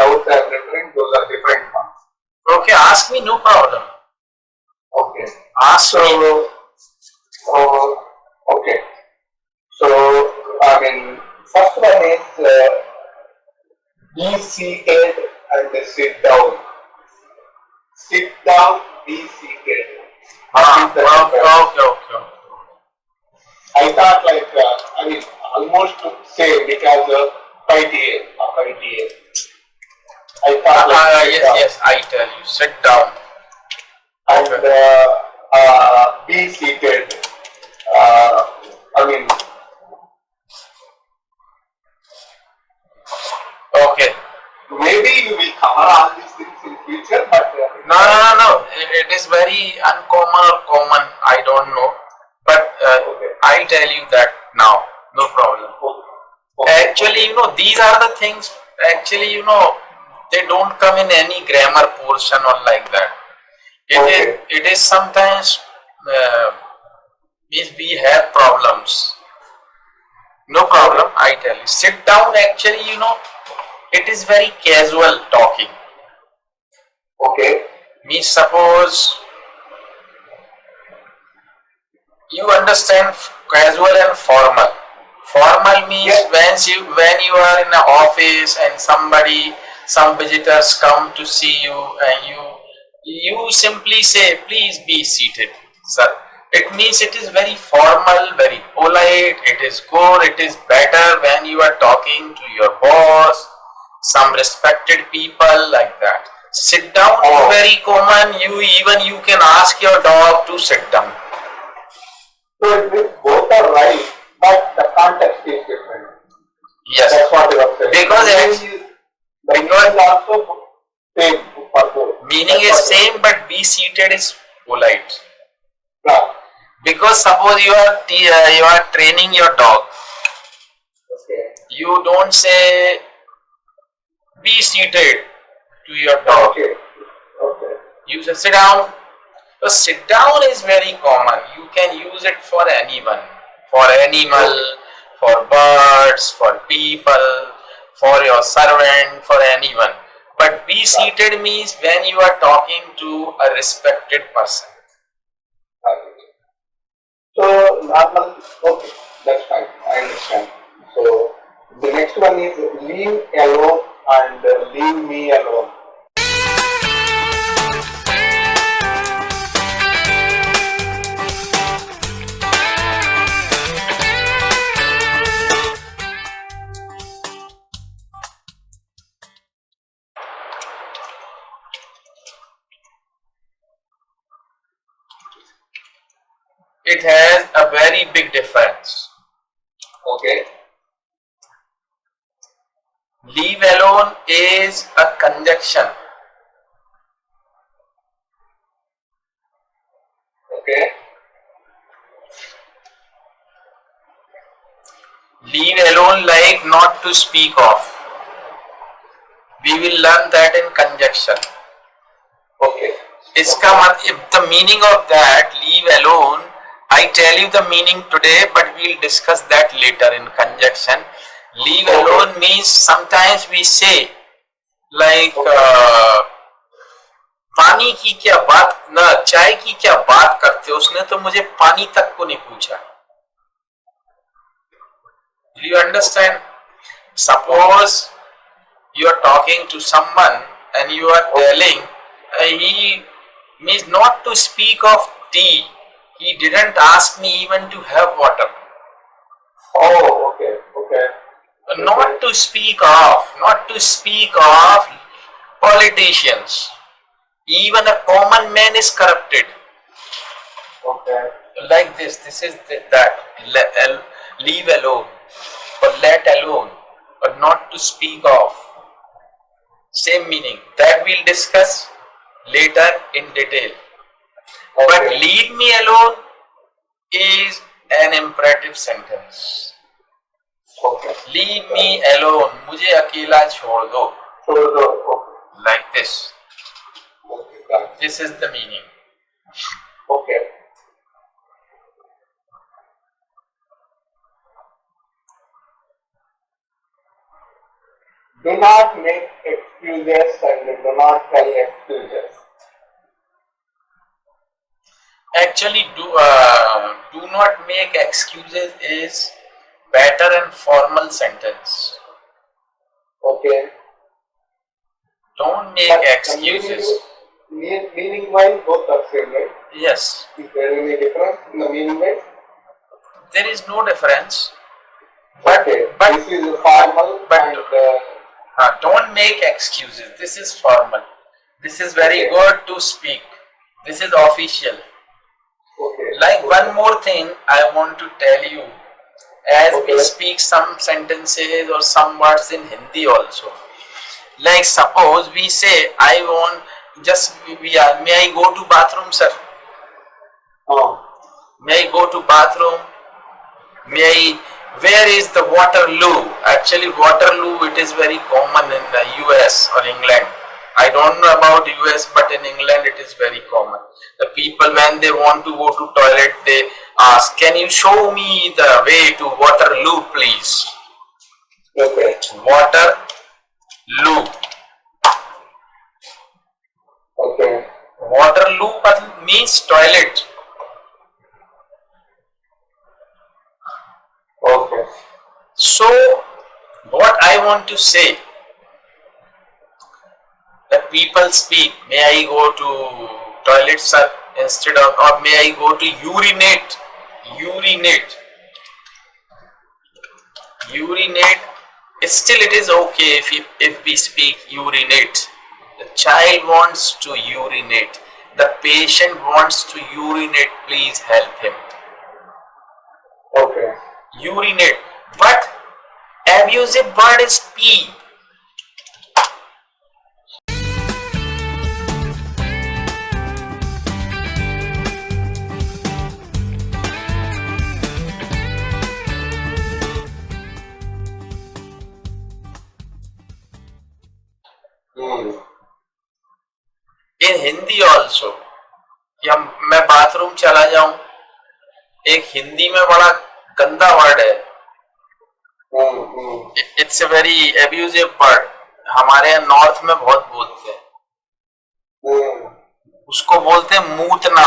doubts I am referring, those are different ones. Okay, ask me, no problem. Okay. Ask me. Okay. So, I mean, first one is be seated and sit down. Sit down, be seated. Okay. I thought I mean, almost same because ITA. I thought yes, I tell you, sit down. And be seated. I mean, okay. Maybe you will cover all these things in future, but no. It is very uncommon or common. I don't know, but okay. I'll tell you that now. No problem. Okay. Actually, these are the things. Actually, they don't come in any grammar portion or like that. It is sometimes means we have problems. No problem. I tell you. Sit down. Actually, it is very casual talking. Okay. Means suppose you understand casual and formal. Formal means when you are in an office and some visitors come to see you and you simply say, please be seated, sir. It means it is very formal, very polite, it is good, it is better when you are talking to your boss, some respected people like that. Sit down is very common. You can ask your dog to sit down. So both are right, but the context is different. Yes. That's what you are saying. Because also same for both. Meaning is same, but be seated is polite. Yeah. Because suppose you are training your dog. Okay. You don't say be seated to your dog. Okay. You say sit down. So sit down is very common. You can use it for anyone, for animal, for birds, for people, for your servant, for anyone. But be seated means when you are talking to a respected person. So normal, okay, that's fine. I understand. So the next one is leave alone and leave me alone. It has a very big difference. Okay. Leave alone is a conjunction. Okay. Leave alone like not to speak of. We will learn that in conjunction. Okay. If the meaning of that, leave alone, I tell you the meaning today, but we'll discuss that later in conjunction. Leave alone means sometimes we say like पानी की क्या बात ना चाय की क्या बात करते हो उसने तो मुझे पानी तक को नहीं पूछा. Do you understand? Suppose you are talking to someone and you are telling he means not to speak of tea. He didn't ask me even to have water. Oh, okay. Not to speak of politicians. Even a common man is corrupted. Okay. Like this is that. Leave alone or let alone or not to speak of. Same meaning. That we'll discuss later in detail. Okay. But leave me alone is an imperative sentence. Okay. Leave me alone. मुझे अकेला छोड़ दो. Okay. Like this. Okay. This is the meaning. Okay. Do not make excuses and do not tell excuses. Actually, do not make excuses is better and formal sentence. Okay. Don't make But excuses. meaning wise, both are same, right? Yes, Is there any difference in the meaning wise? there is no difference. But Okay. but This is formal but and don't make excuses. This is formal. This is very Okay. good to speak. This is official. okay. Like one more thing I want to tell you, as we Okay. speak some sentences or some words in Hindi also. Like suppose we say I want may I go to bathroom, sir? Oh. May I go to bathroom? Where is the Waterloo? Actually Waterloo, it is very common in the US or England. I don't know about US, but in England it is very common. The people, when they want to go to toilet, they ask, can you show me the way to Waterloo, please? Okay. Waterloo. Okay. Waterloo means toilet. Okay. So what I want to say, that people speak, may I go to toilet, sir, instead of, or may I go to urinate? Urinate. Still it is okay if we speak urinate. The child wants to urinate. The patient wants to urinate. Please help him. Okay. Urinate. But abusive word is pee. In Hindi also, या मैं bathroom चला जाऊं, एक हिंदी में बड़ा गंदा word है. It's a very abusive word. हमारे यहाँ नॉर्थ में बहुत बोलते हैं. उसको बोलते हैं मूतना.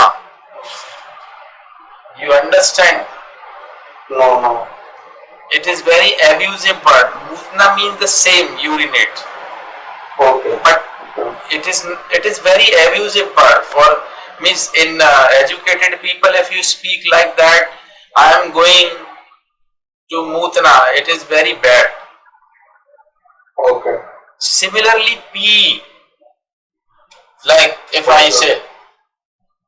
You understand? No. It is very abusive word. Mutna means the same, urinate. Okay. But it is very abusive word. For means in educated people, if you speak like that, I am going to mutna, it is very bad. Okay. Similarly, pee. Like if I say,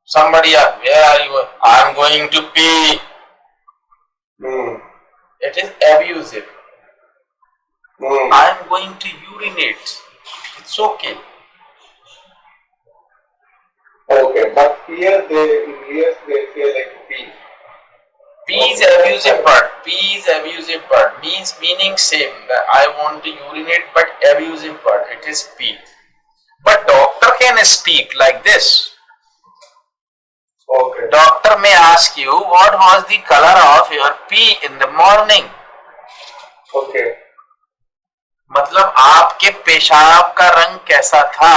somebody asks, where are you going? I am going to pee. It is abusive. I am going to urinate. It's okay. Okay, but here they say like pee. P is abusive word. P is abusive word. Meaning same. I want to urinate, but abusive word. It is P. But doctor can speak like this. Okay. Doctor may ask you, what was the color of your pee in the morning? Okay. मतलब आपके पेशाब का रंग कैसा था?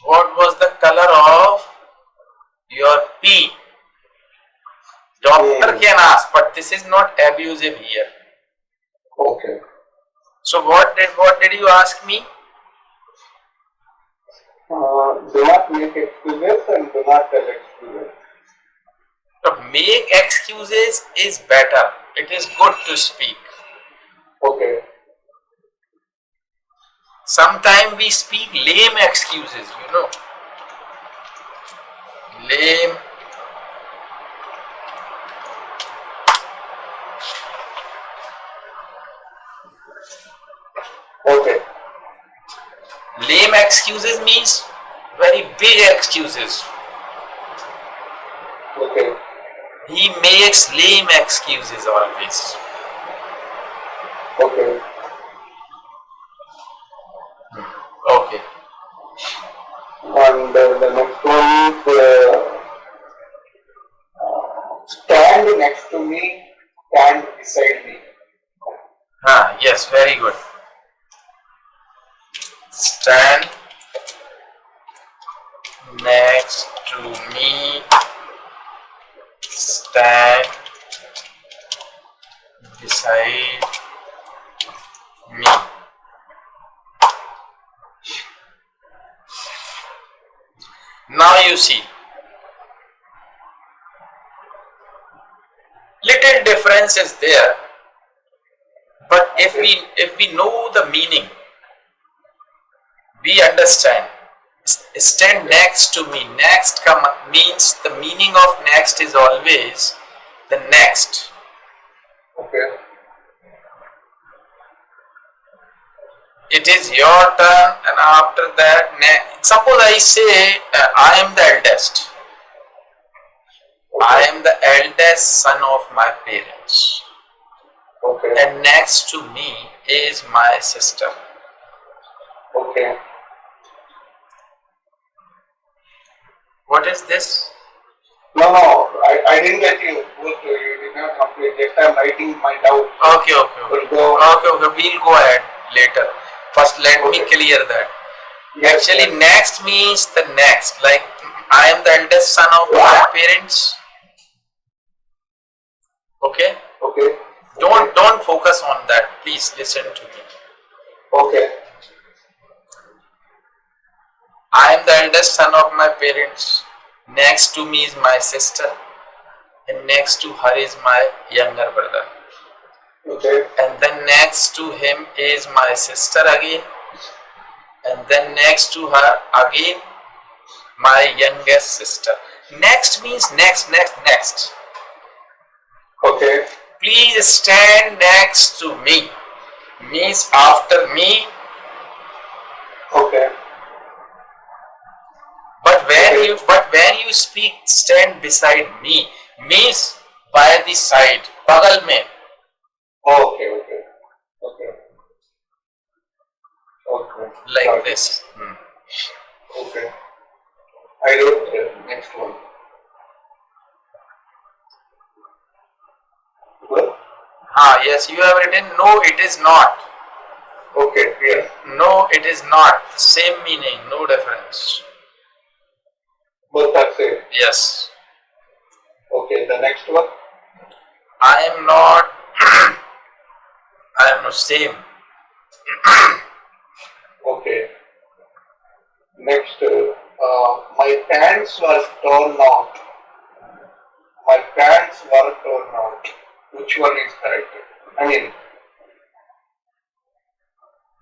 What was the color of your pee? Doctor can ask, but this is not abusive here. Okay. So what did you ask me? Do not make excuses and do not tell excuses. To make excuses is better. It is good to speak. Okay. Sometimes we speak lame excuses, you know. Lame. Okay. Lame excuses means very big excuses. Okay. He makes lame excuses always. Okay. Okay. And the next one is stand next to me, stand beside me. Yes. Yes, very good. Stand next to me. Stand beside me. Now you see, little difference is there, but if we know the meaning, we understand. Stand next to me. Next come means the meaning of next is always the next. Okay. It is your turn, and after that, suppose I say I am the eldest. I am the eldest son of my parents. Okay. And next to me is my sister. Okay. What is this? No, I didn't get you. You did not complete. Just I'm writing my doubt. Okay. We'll go. We'll go ahead later. First, let me clear that. Yes, Actually, yes. next means the next. Like, I am the eldest son of my parents. Okay? Okay. Don't focus on that. Please listen to me. Okay. I am the eldest son of my parents. Next to me is my sister. And next to her is my younger brother. Okay. And then next to him is my sister again. And then next to her again my youngest sister. Next means next. Okay. Please stand next to me. Means after me. Okay. But when you speak stand beside me means by the side, bagal mein. Okay. Like Got it. this. Okay. I wrote the next one. Good? Yes, you have written no, it is not. Okay. Yes. No, it is not. Same meaning, no difference. Both are same. Yes. Okay. The next one. I am not. I am not same. Okay. Next. My pants were torn out. My pants were torn out. Which one is correct? I mean,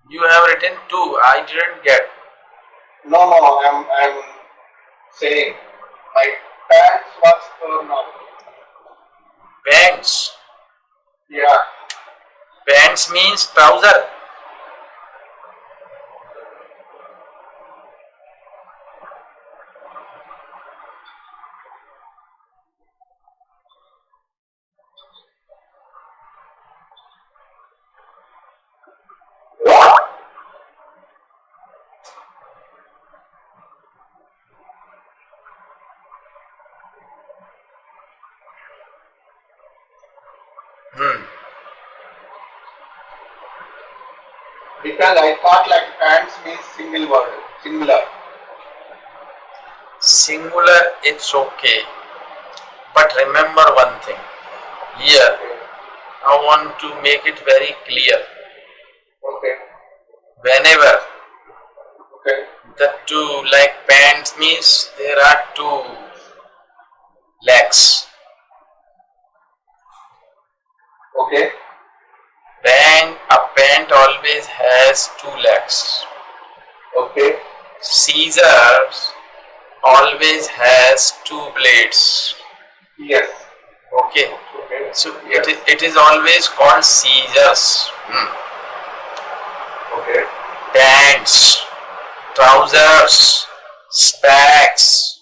You have written two. I didn't get. no. I'm saying my pants was torn out. Pants. Yeah. Pants means trouser. Because I thought like pants means single word, singular. Singular, it's okay. But remember one thing. Here, Okay. I want to make it very clear. Okay. Whenever Okay. the two, like pants means there are two legs. Okay. A pant always has two legs. Okay. Scissors always has two blades. Yes. Okay. Okay. So Yes. it is always called scissors. Okay. Pants, trousers, specs,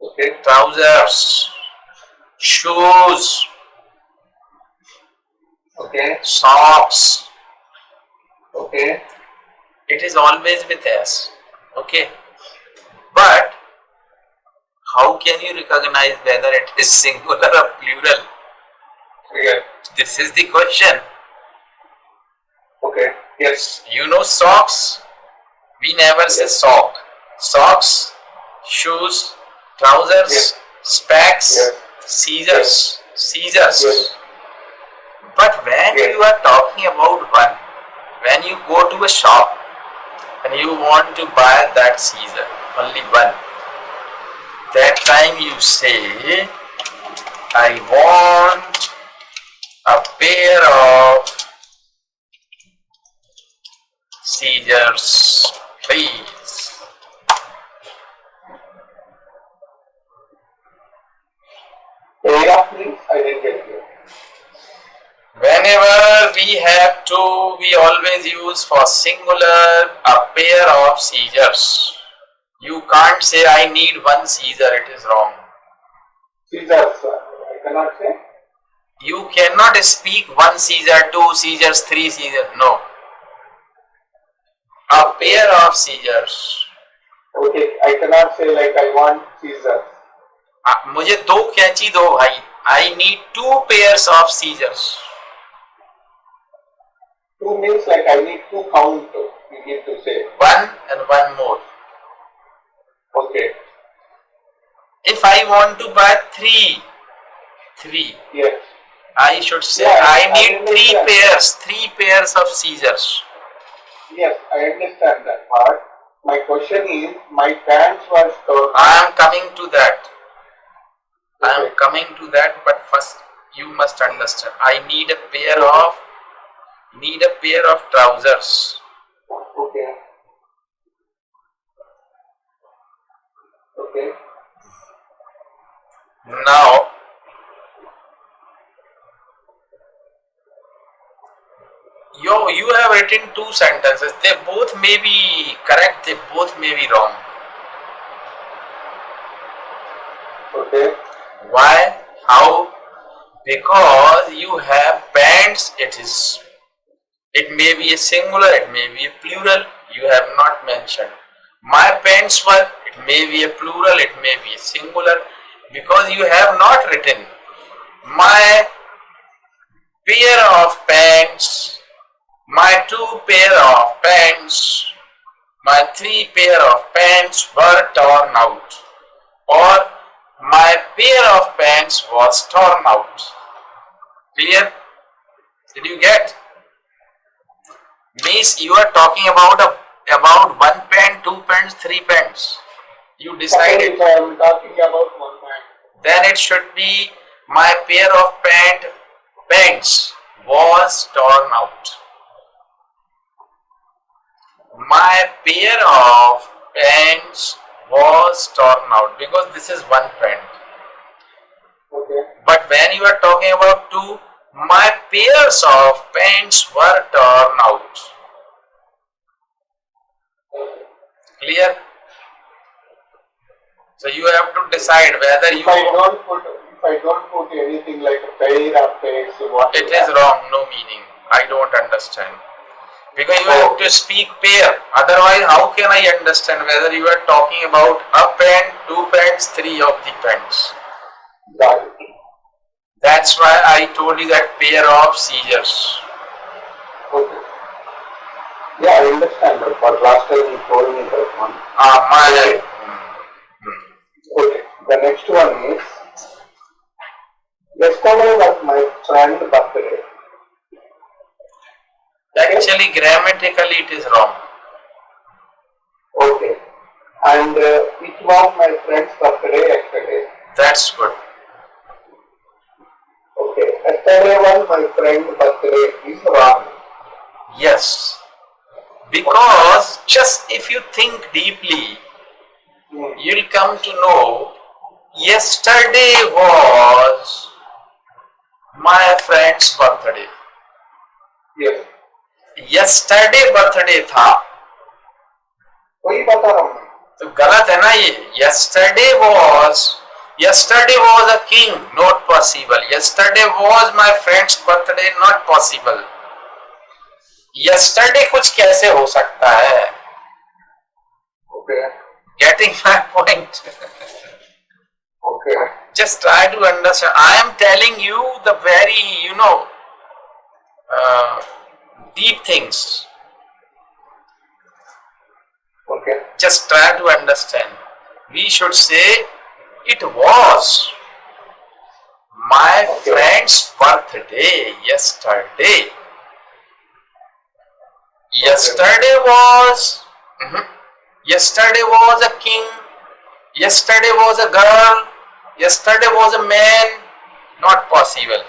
Okay. trousers, shoes, Okay. socks. Okay. It is always with S. Okay. But how can you recognize whether it is singular or plural? Clear. This is the question. Okay. Yes. You know socks? We never say sock. Socks, shoes, trousers, Yes. specs, Yes. scissors, scissors. Yes. But when Yes. you are talking about one, when you go to a shop and you want to buy that scissor, only one, that time you say, I want a pair of scissors, please. Area, please. I didn't get you. Whenever we have to, we always use for singular a pair of scissors. You can't say I need one scissor, it is wrong. Scissors. I cannot say. You cannot speak one scissor, two scissors, three scissors. No. A pair of scissors. Okay. I cannot say like I want scissors. मुझे दो कैंची दो भाई. I need two pairs of scissors. Two means like I need to count. You need to say. One and one more. Okay. If I want to buy three, Yes. I should say Yeah, I I need understand. three pairs of scissors. Yes. I understand that part. My question is, my pants was torn. I am coming to that. I am Okay. coming to that, but first you must understand. I need a pair of trousers. Okay. Okay. Now, you have written two sentences. They both may be correct. They both may be wrong. Okay. Why? How? Because you have pants. It may be a singular. It may be a plural. You have not mentioned. My pants were. It may be a plural. It may be a singular. Because you have not written my pair of pants, my two pair of pants, my three pair of pants were torn out, or my pair of pants was torn out. Clear? Did you get? Means you are talking about one pant, two pants, three pants. You decided. Suppose if I am talking about one pant. Then it should be my pair of pants was torn out. My pair of pants was torn out, because this is one pant. Okay. But when you are talking about two, my pairs of pants were torn out. Okay. Clear? So you have to decide whether If I don't put anything like a pair of pants, what it is wrong, no meaning. I don't understand. Because you have to speak pair. Otherwise, how can I understand whether you are talking about a pant, two pants, three of the pants? Got it. That's why I told you that pair of scissors. Okay. Yeah, I understand that, but last time you told me that one. My. Okay. The next one is, yesterday was my friend's birthday. Actually, grammatically it is wrong. Okay. And it was my friend's birthday yesterday. That's good. Okay. Yesterday was my friend's birthday is wrong. Yes. Because just if you think deeply, you'll come to know yesterday was my friend's birthday. Yes. Yesterday birthday था, वही बता रहा हूँ मैं. तो गलत है ना ये. Yesterday was a king, not possible. Yesterday was my friend's birthday, not possible. Yesterday कुछ कैसे हो सकता है? Okay. Getting my point? Okay. Just try to understand. I am telling you the very, uh, deep things. Okay. Just try to understand. We should say, it was my Okay. friend's birthday yesterday. Yesterday was, yesterday was a king, yesterday was a girl, yesterday was a man. Not possible.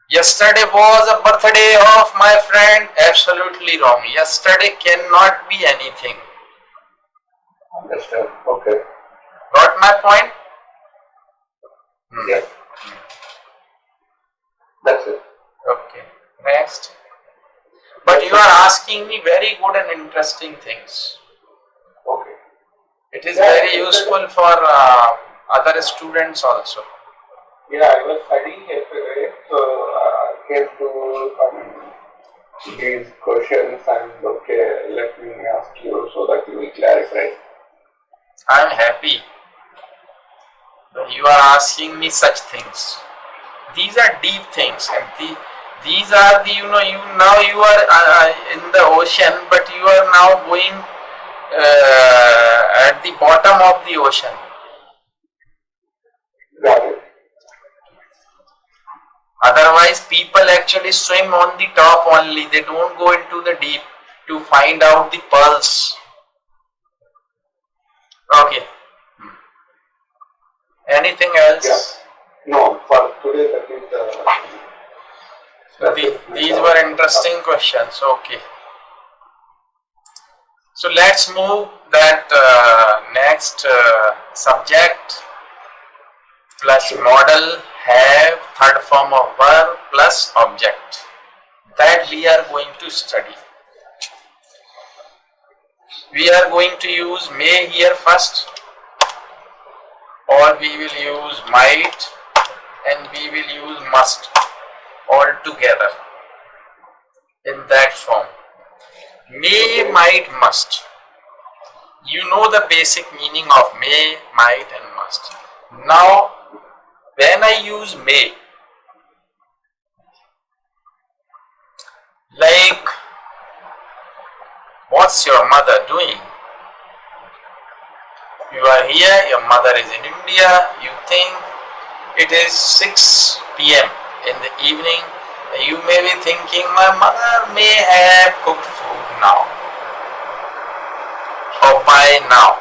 Yesterday was a birthday of my friend. Absolutely wrong. Yesterday cannot be anything. Understand. Okay. Got my point? Yeah. That's it. Okay. Next. But you are asking me very good and interesting things. Okay. It is very useful for other students also. Yeah, I was studying yesterday, so I came to these questions and okay, let me ask you so that you will clarify. I am happy that you are asking me such things. These are deep things, and these are the, you now you are in the ocean, but you are now going at the bottom of the ocean. Got it. Otherwise, people actually swim on the top only. They don't go into the deep to find out the pearls. Okay. Anything else? Yeah. No, for today that is These were interesting questions. Okay. So let's move that next subject plus model, have, third form of verb plus object. That we are going to study. We are going to use may here first, or we will use might, and we will use must all together in that form. May, might, must. You know the basic meaning of may, might and must. Now, when I use may, like, what's your mother doing? You are here, your mother is in India, you think it is 6 p.m. in the evening. You may be thinking, my mother may have cooked food now, or by now.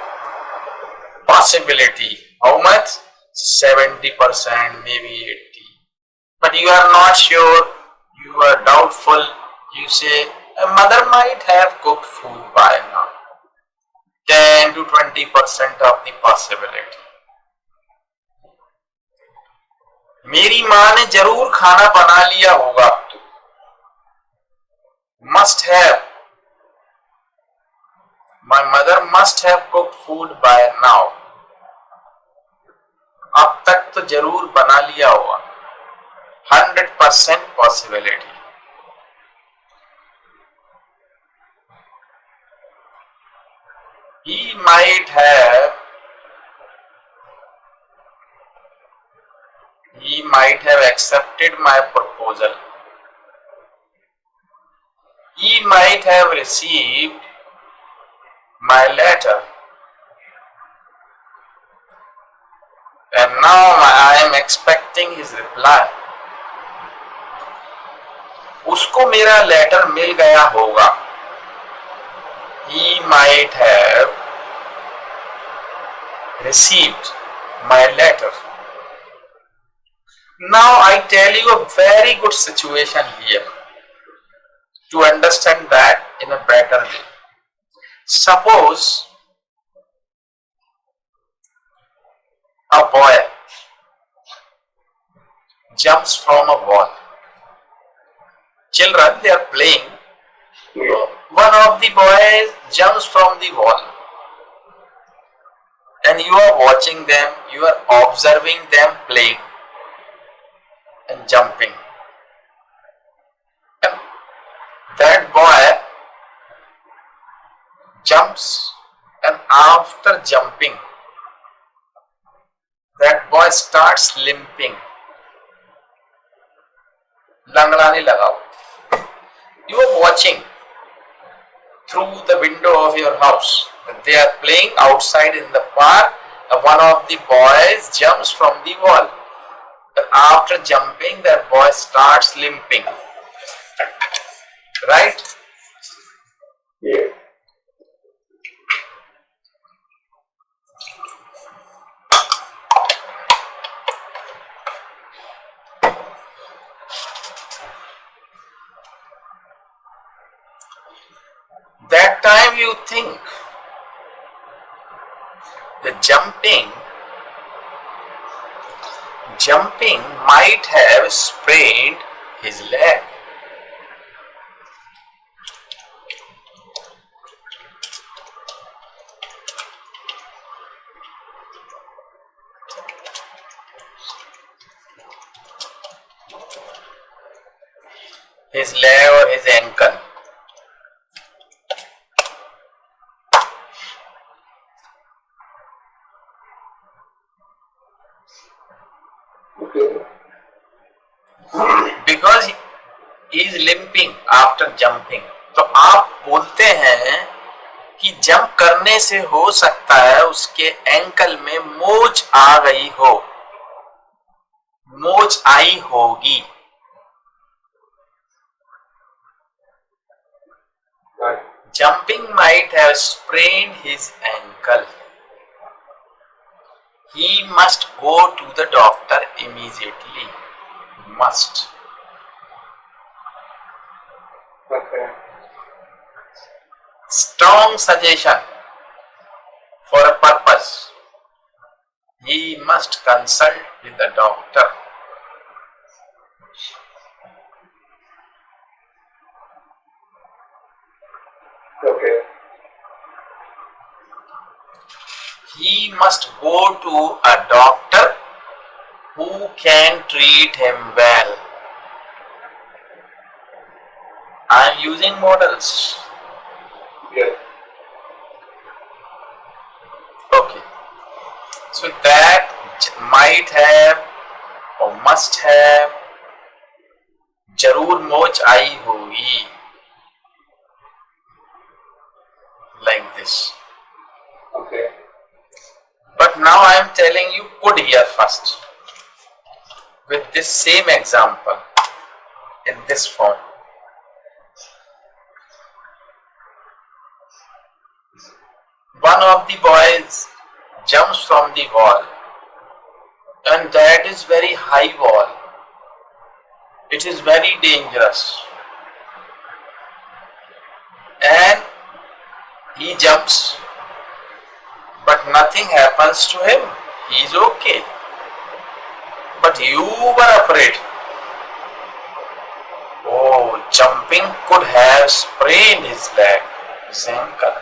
Possibility, how much? 70%, maybe 80%. But you are not sure, you are doubtful. You say, a mother might have cooked food by now. 10 to 20% of the possibility. मेरी माँ ने जरूर खाना बना लिया होगा. Must have. My mother must have cooked food by now. अब तक तो जरूर बना लिया होगा. 100% possibility. He might have accepted my proposal. He might have received my letter. And now I am expecting his reply. उसको मेरा लेटर मिल गया होगा. He might have received my letter. Now I tell you a very good situation here to understand that in a better way. Suppose a boy jumps from a wall. Children, they are playing. One of the boys jumps from the wall. And you are watching them, you are observing them playing and jumping. And that boy jumps, and after jumping, that boy starts limping. लंगड़ाने लगा वो. You are watching through the window of your house. They are playing outside in the park. One of the boys jumps from the wall. After jumping, that boy starts limping. Right? Yeah. That time you think the jumping might have sprained his leg. His leg or his ankle. Okay. Because he is limping after jumping. तो आप बोलते हैं कि jump करने से हो सकता है उसके एंकल में मोच आ गई हो, मोच आई होगी. Right. Jumping might have sprained his ankle. He must go to the doctor immediately. Must. Okay. Strong suggestion for a purpose. He must consult with the doctor. Okay. He must go to a doctor who can treat him well. I am using models. Yes. Okay. So that might have or must have, जरूर मोच आई होगी. Like this. Okay. But now I am telling you could here first. With this same example in this form. One of the boys jumps from the wall, and that is very high wall. It is very dangerous. And he jumps, but nothing happens to him. He is okay. But you were afraid. Oh, jumping could have sprained his leg, his ankle.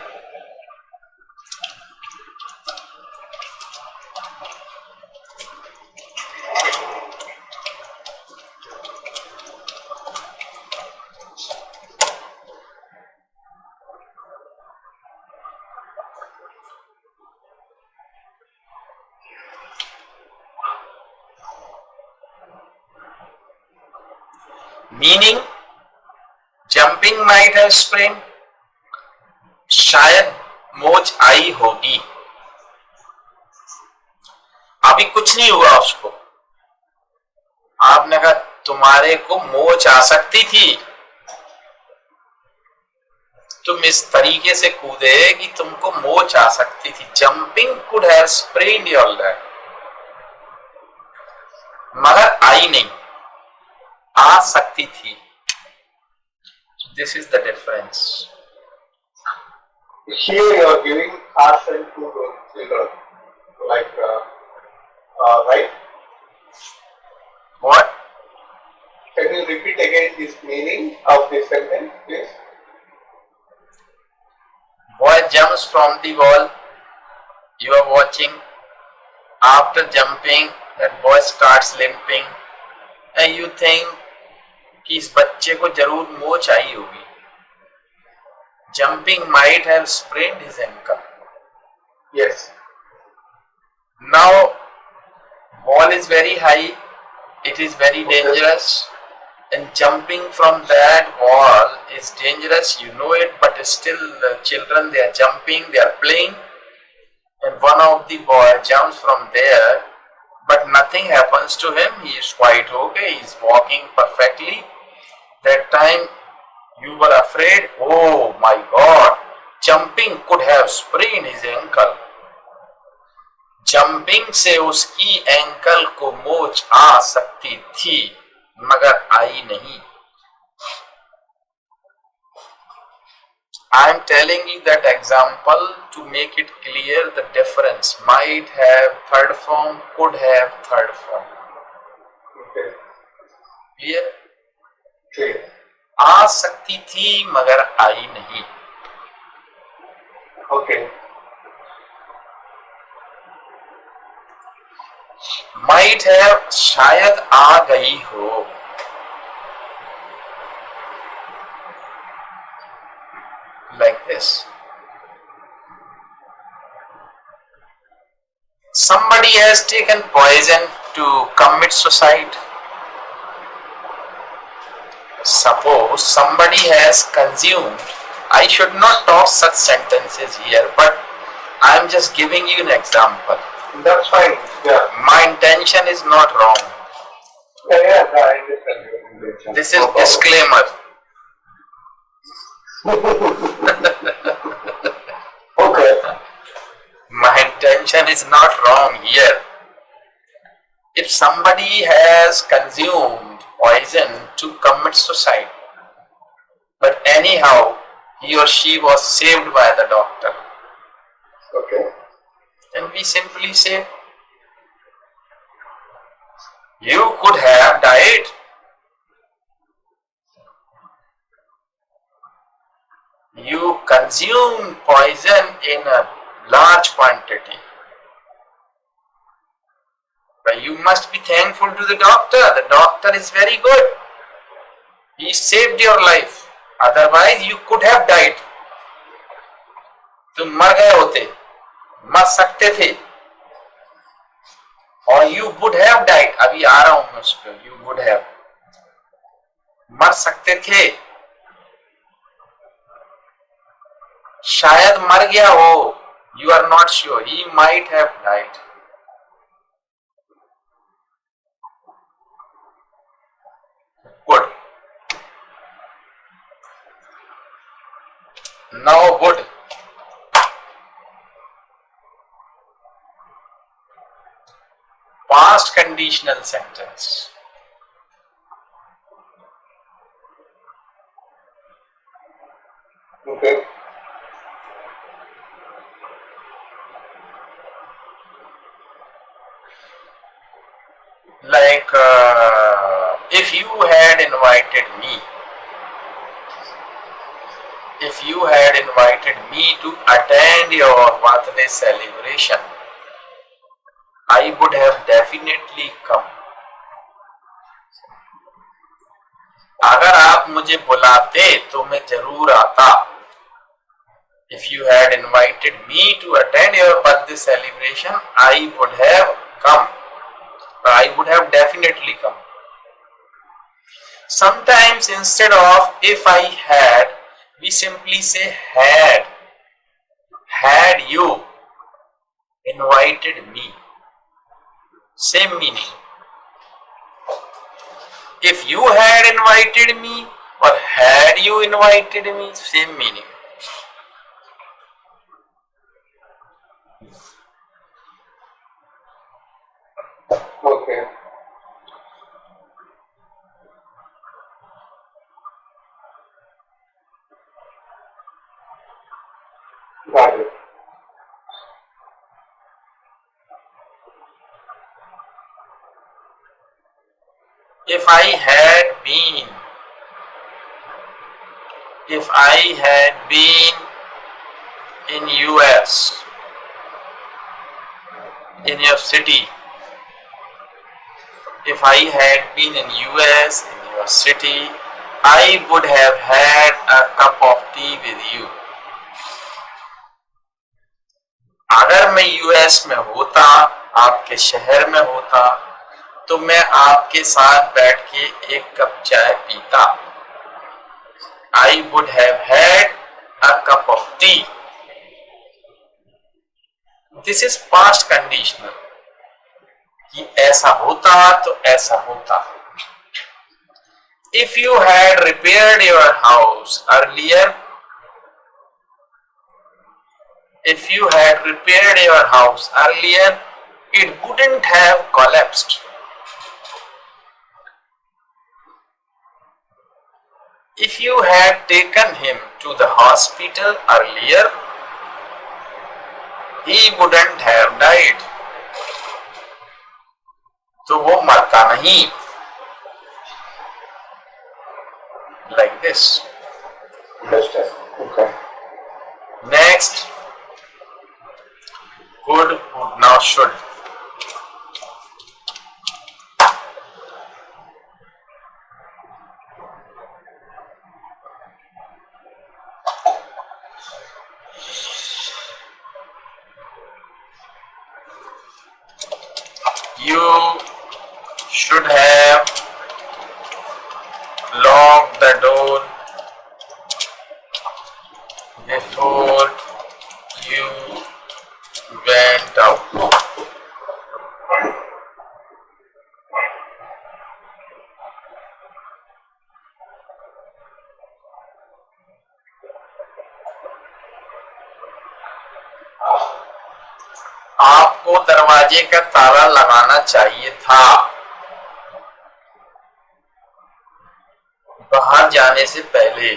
Meaning, jumping might have sprained. शायद मोच आई होगी. अभी कुछ नहीं हुआ उसको. आपने कहा तुम्हारे को मोच आ सकती थी, तुम इस तरीके से कूदे कि तुमको मोच आ सकती थी. Jumping could have sprained your leg, मगर आई नहीं, आ सकती थी. This is the difference. Here you are giving caution to the children, like, right? What? Can you repeat again this meaning of this sentence, please? Boy jumps from the wall. You are watching. After jumping, that boy starts limping, and you think कि इस बच्चे को जरूर मोच आई होगी. Jumping might have sprained his ankle. Yes. Now, wall is very high. It is very dangerous, and jumping from that wall is dangerous, you know it, but still the children, they are jumping, they are playing, and one of the boy jumps from there, but nothing happens to him, he is quite okay, he is walking perfectly. That time you were afraid, oh my God, jumping could have sprained his ankle. Jumping से उसकी ankle को मोच आ सकती थी मगर आई नहीं. I am telling you that example to make it clear the difference. Might have third form, could have third form. Okay. Clear? Clear. आ सकती थी मगर आई नहीं. Okay. Might have शायद आ गई हो. Like this. Somebody has taken poison to commit suicide. Suppose somebody has consumed, I should not talk such sentences here, but I am just giving you an example. That's fine. Yeah. My intention is not wrong. Yeah, I understand your intention. This is disclaimer. Okay. My intention is not wrong here. If somebody has consumed poison to commit suicide, but anyhow he or she was saved by the doctor, Okay. then we simply say, you could have died. You consumed poison in a large quantity. But you must be thankful to the doctor. The doctor is very good. He saved your life. Otherwise you could have died. तुम मर गए होते, मर सकते थे. और you would have died. अभी आ रहा हूं मैं उस पर. You would have. मर सकते थे. शायद मर गया हो. You are not sure. He might have died. Good. Now would. Past conditional sentence. Okay. Like if you had invited me, to attend your birthday celebration, I would have definitely come. अगर आप मुझे बुलाते तो मैं जरूर आता. If you had invited me to attend your birthday celebration, I would have come. I would have definitely come. Sometimes instead of if I had, we simply say had. Had you invited me. Same meaning. If you had invited me or had you invited me, same meaning. Okay. Got it. If I had been in US, in your city, if I had been in US, in your city, I would have had a cup of tea with you. अगर मैं US में होता, आपके शहर में होता, तो मैं आपके साथ बैठ के एक कप चाय पीता. I would have had a cup of tea. This is past conditional. कि ऐसा होता तो ऐसा होता. If you had repaired your house earlier, if you had repaired your house earlier, it wouldn't have collapsed. If you had taken him to the hospital earlier, he wouldn't have died. तो वो मरता नहीं. Like this. Understand? Okay. Next, could, would, now should. You should have locked the door before you went out. आपको दरवाजे का ताला लगाना चाहिए था बाहर जाने से पहले.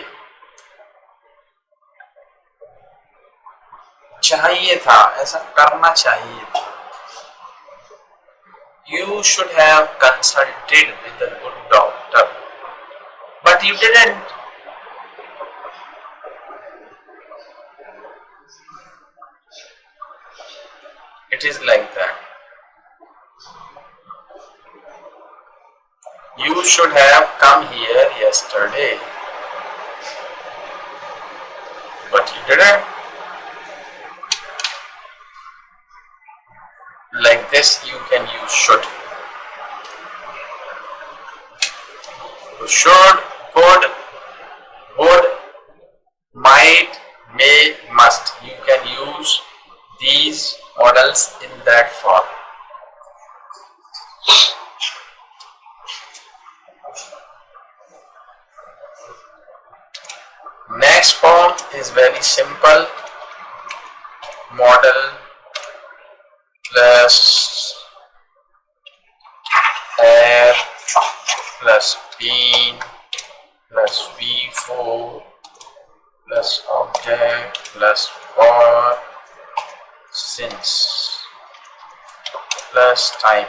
चाहिए था, ऐसा करना चाहिए था. You should have consulted with a good doctor, but you didn't. It is like that. You should have come here yesterday, but you didn't. Like this, you can use should. So should, could, would, might, may, must. You can use these models in that form. Next form is very simple. Model plus F plus been plus V4 plus object plus for since plus time.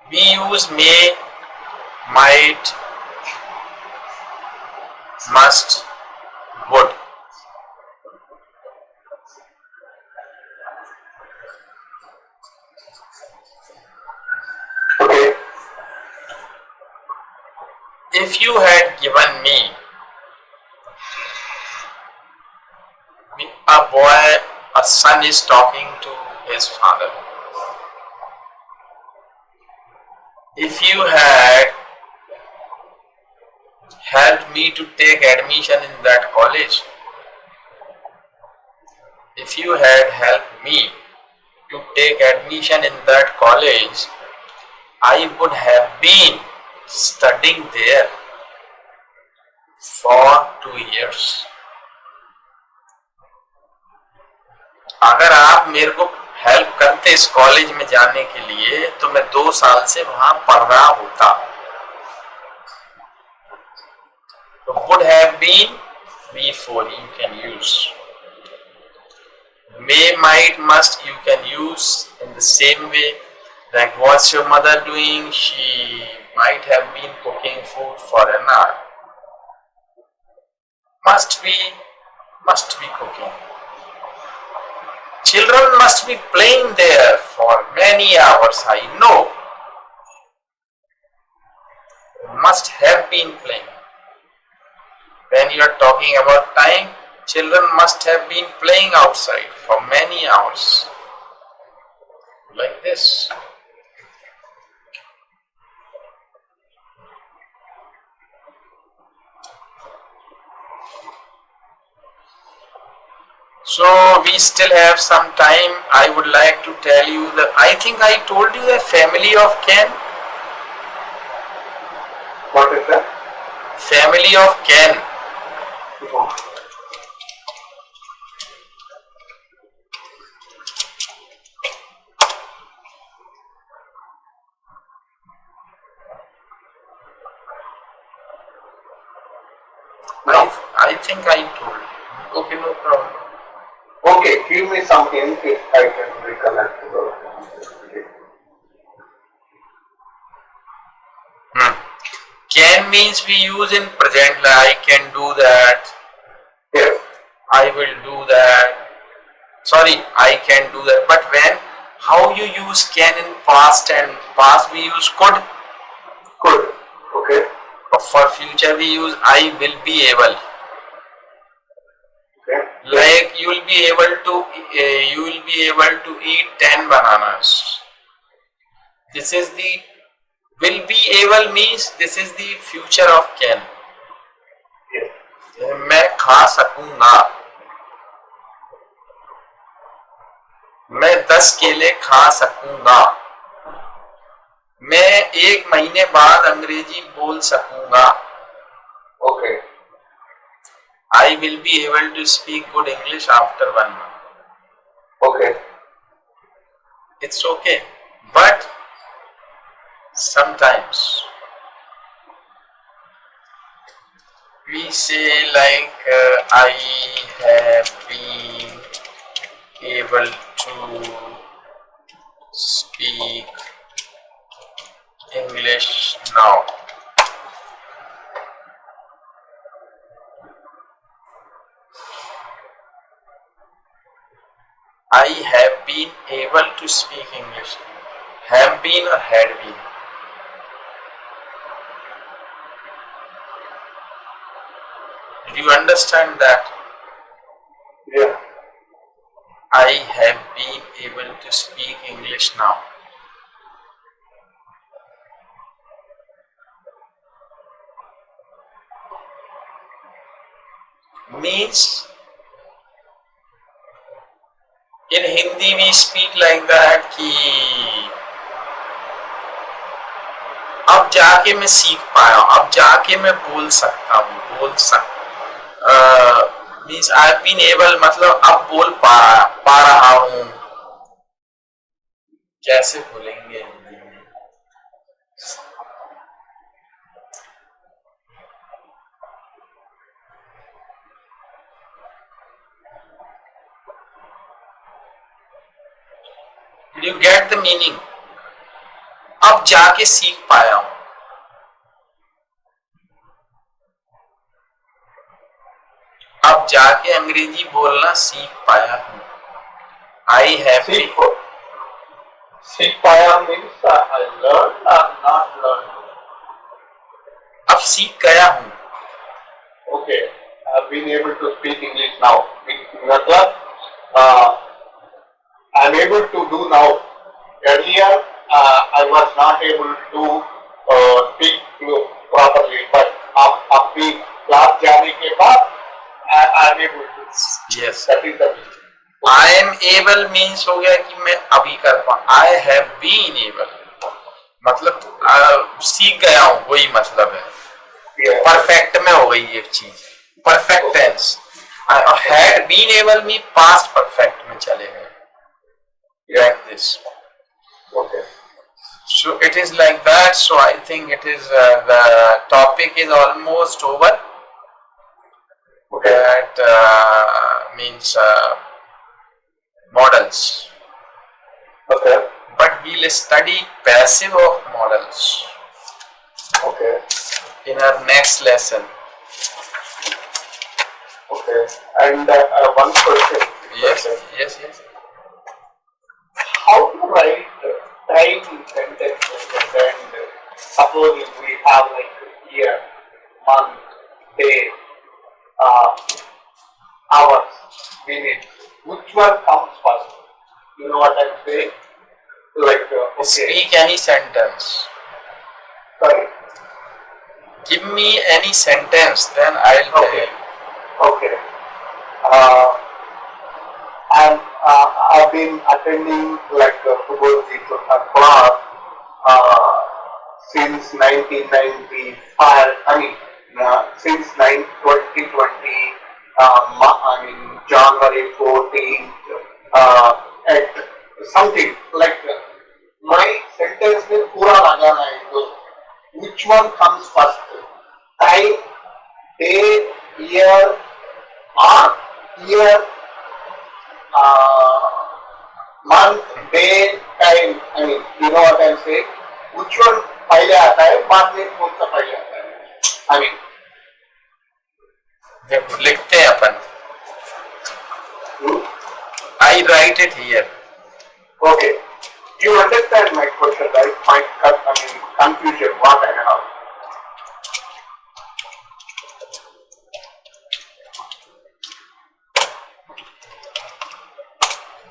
We use may, might, must, would. Okay. If you had given me a boy, a son is talking to his father. If you had helped me to take admission in that college, if you had helped me to take admission in that college, I would have been studying there for 2 years. अगर आप मेरे को help करते इस college में जाने के लिए तो मैं 2 साल से वहां पढ़ रहा होता. तो would have been before you can use. May, might, must you can use in the same way. Like what's your mother doing? She might have been cooking food for an hour. Must be cooking. Children must be playing there for many hours, I know. Must have been playing. When you are talking about time, children must have been playing outside for many hours. Like this. So we still have some time. I would like to tell you that I think I told you the family of Ken. What is that? Family of Ken. No. I think I told you. Okay, no problem. Okay, give me some hint if I can recollect the Can means we use in present, like I can do that. Yes. I will do that. Sorry, I can do that. But when, how you use can in past, and past we use could. Good. Okay. But for future we use I will be able. Okay. Like you will be able to eat 10 bananas. This is the will be able means this is the future of can. Yes. मैं खा सकूंगा. मैं 10 केले खा सकूंगा. मैं 1 महीने बाद अंग्रेजी बोल सकूंगा. Okay. I will be able to speak good English after 1 month. Okay. It's okay. But sometimes we say like I have been able to speak English now. I have been able to speak English. Have been or had been? Did you understand that? Yeah. I have been able to speak English now. Means in Hindi we speak like that कि अब जाके मैं सीख पाया, अब जाके मैं बोल सकता हूँ, means I have been able मतलब अब बोल पा रहा हूँ. कैसे बोलेंगे हिंदी में? Did you get the meaning? अब जाके सीख पाया हूँ. अब जाके अंग्रेजी बोलना सीख पाया हूँ. I have been. सीख पाया means I learned or not learned. अब सीख गया हूँ. Okay, I've been able to speak English now. मतलब I'm able to do now. Earlier, I was not able to speak properly, but अभी class जाने के बाद I'm able to. Yes. That is the meaning. I am able means हो गया कि मैं अभी कर पाऊँ. I have been able मतलब सीख गया हूँ, वही मतलब है. परफेक्ट में हो गई एक चीज. Perfect tense. Had been able में पास्ट परफेक्ट में चले गए. Like this. Okay. So it is like that. So I think it is the topic is almost over. Okay. That means models. Okay. But we'll study passive of models Okay. in our next lesson. Okay. And one question. Yes, yes, yes. write time in sentences and then suppose if we have like year, month, day, uh, hours, minutes, which one comes first? You know what I'm saying? Like, okay. Speak any sentence. Sorry? Give me any sentence, then I'll tell Okay. you. Okay. I've been attending like Subodhji class since 1995. I mean, since 2020. January 14th. At something like my sentence में पूरा लगाना है तो which one comes first? Time, day, year, or year, month, day, time. I mean, you know what I'm saying? Which one पहले आता है, बाद में कौन सा पहले आता है? I mean, देखो लिखते हैं अपन. I write it here. Okay. You understand my question, right? My confusion, what I have.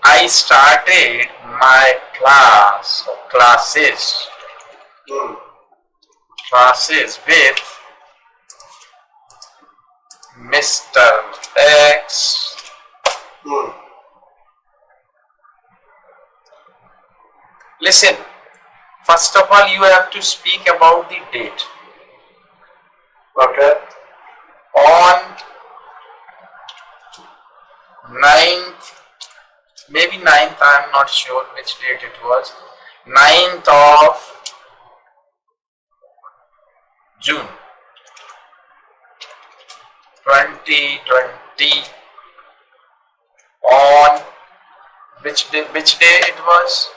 I started my classes with Mr. X. Listen, first of all, you have to speak about the date. Okay. On 9th, maybe 9th, I am not sure which date it was. 9th of June 2020. On which day it was?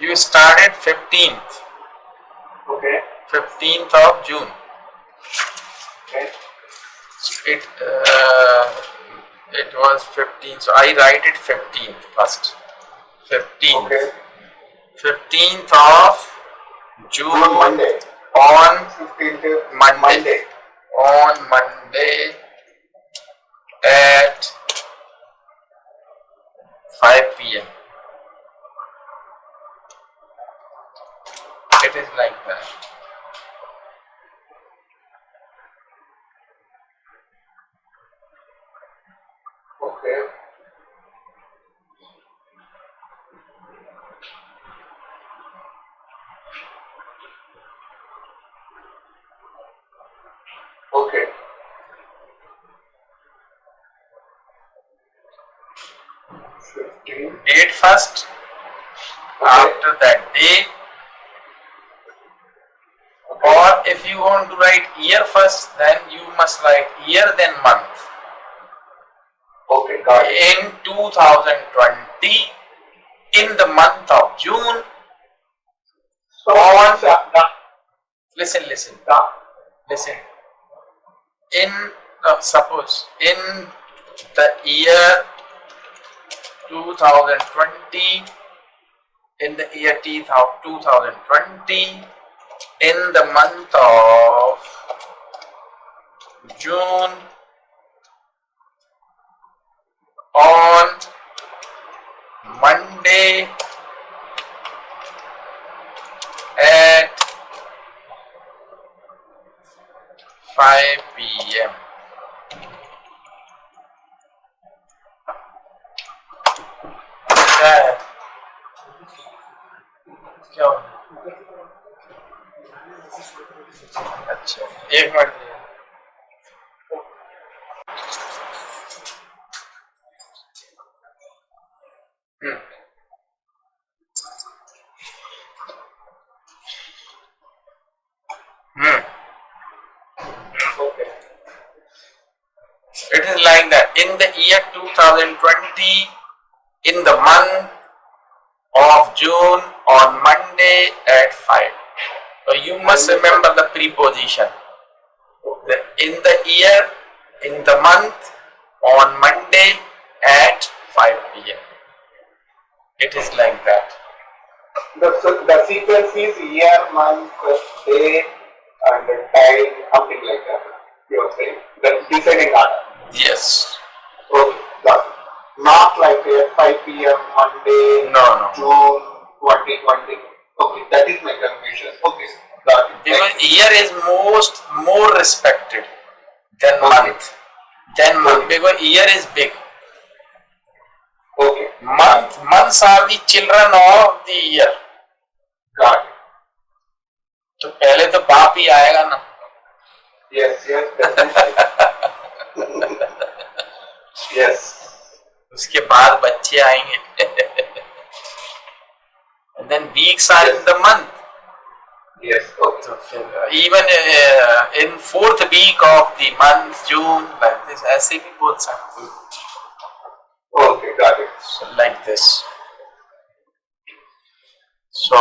You started 15th. Okay. 15th of June. Okay. It was 15th. So I write it 15th first. 15th. Okay. 15th of June. On Monday. On 15th. Monday. On Monday at 5 p.m. It is like that. Okay. Okay. Date first. Okay. After that day. Or if you want to write year first, then you must write year then month. Okay, got it. In 2020, in the month of June, So, listen. Suppose in the year 2020, in the year 2020, in the month of June, on Monday at 5 p.m. क्या हो? अच्छा, एक minute they. okay. It is like that. In the year 2020, in the month of June, on Monday at 5. So you must remember the preposition. In the year, in the month, on Monday at 5 p.m. It is like that. The sequence is year, month, day, and time, something like that. You are saying the descending order. Yes. Okay, got it. Not like a 5 p.m. Monday, No, no. June 2020. Okay, that is my confusion. Okay, got it. Because year is more respected than Okay. month. Because year is big. Okay, Months are the children of the year. got it. तो पहले तो बाप ही आएगा ना. Yes, definitely. Yes. उसके बाद बच्चे आएंगे. And then weeks are in the month. Yes, okay. तो फिर even in 4th week of the month June like this ऐसे भी बोल सकते हो. Okay, got it. So like this. So